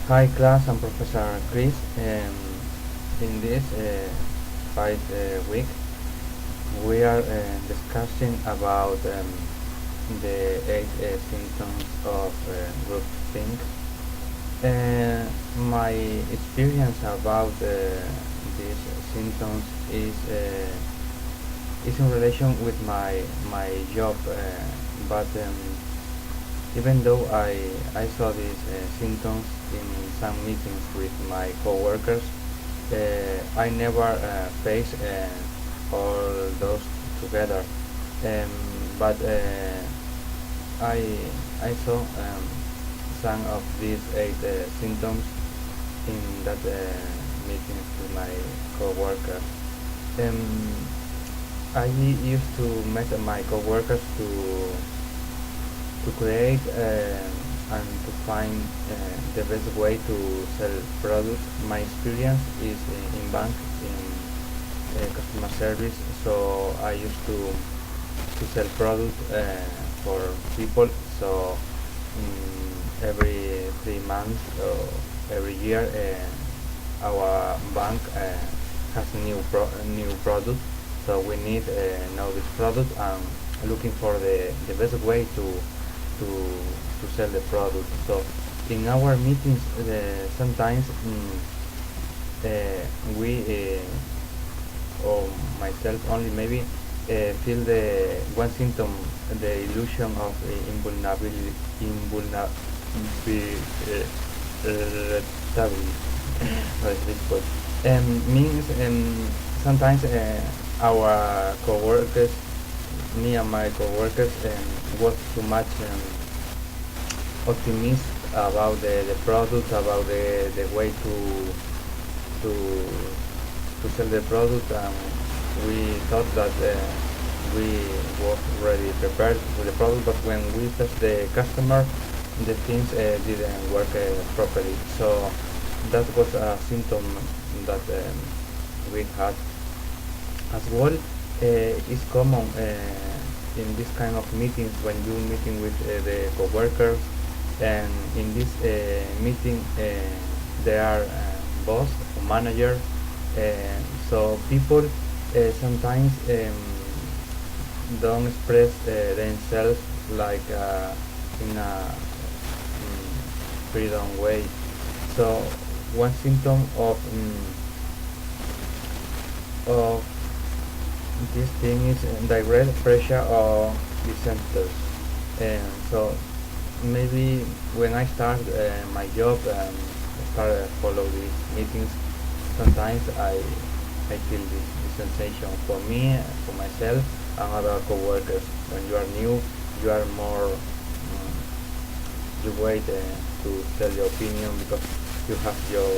Hi class, I'm Professor Chris. In this 5 week, we are discussing about the 8 symptoms of groupthink. My experience about these symptoms is in relation with my job, but even though I saw these symptoms in some meetings with my coworkers, I never faced all those together. Um, but I I saw some of these 8 symptoms in that meetings with my coworkers. Um, I used to meet my coworkers to create and to find the best way to sell products. My experience is in bank in customer service, so I used to sell products for people. So every 3 months or every year, our bank has new product. So we need know this product and looking for the best way to to sell the product. So in our meetings, sometimes we or myself only maybe feel the one symptom, the illusion of invulnerability. What is this word? Means sometimes our coworkers, me and my coworkers, was too much optimistic about the product, about the way to to sell the product, and we thought that we were already prepared with the product, but when we touched the customer, the things didn't work properly. So that was a symptom that we had as well. It's common in this kind of meetings when you meeting with the coworkers, and in this meeting there are boss or manager. So people sometimes don't express themselves like in a freedom way. So one symptom of this thing is direct pressure or dissenters. And so maybe when I start my job and start follow these meetings, sometimes I feel this sensation for me, for myself, and other coworkers. When you are new, you are more you wait to tell your opinion because you have your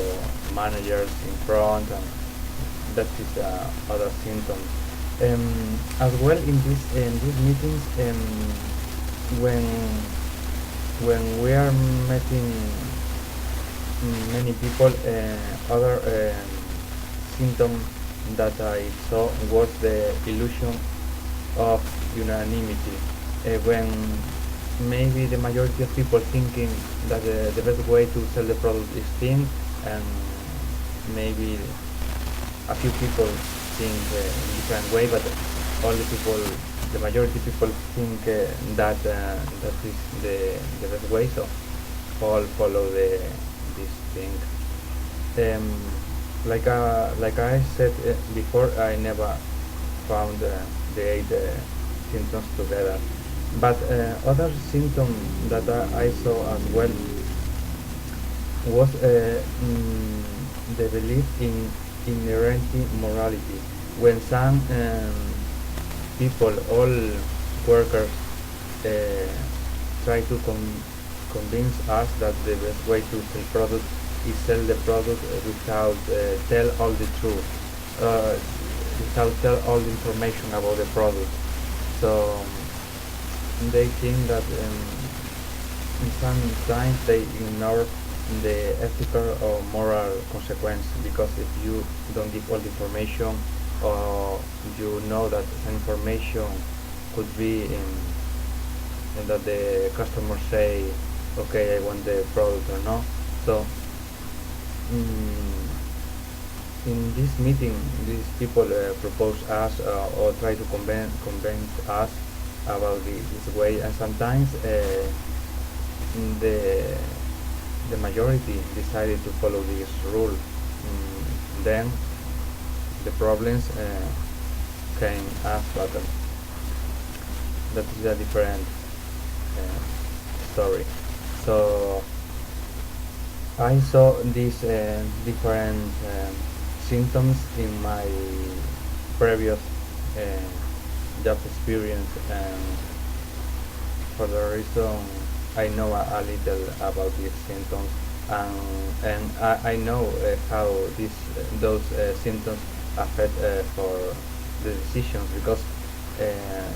managers in front, and that is other symptom. As well in these meetings, when when we are meeting many people, other symptom that I saw was the illusion of unanimity. When maybe the majority of people thinking that the best way to sell the product is thin, and maybe a few people think in different way, but all the people, the majority people think that is the best way. So all follow this thing. Um, like I said before, I never found the 8 symptoms together. But other symptom that I saw as well was the belief in inherent morality. When some people, all workers, uh, try to convince us that the best way to sell product is sell the product without tell all the truth, uh, without tell all the information about the product. So they think that sometimes they ignore the ethical or moral consequence, because if you don't give all the information, or you know that some information could be in and that the customer say, okay, I want the product or no. So mm, in this meeting, these people propose us or try to convince us about this way, and sometimes the the majority decided to follow this rule. Then the problems came after. That is a different story. So I saw these different symptoms in my previous job experience, and for the reason I know a little about these symptoms, and I know how those symptoms affect for the decisions, because uh,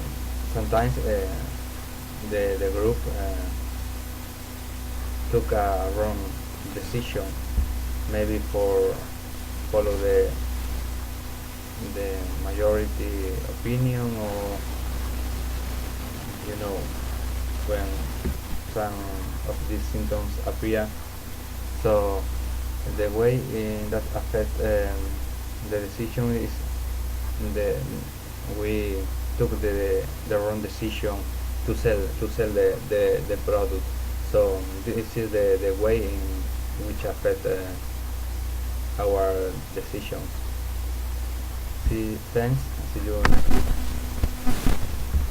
sometimes the group took a wrong decision, maybe for follow the majority opinion, or you know, when some of these symptoms appear. So the way that affect the decision is the we took the wrong decision to sell the product. So this is the way in which affect our decisions. See, thanks. See you next week.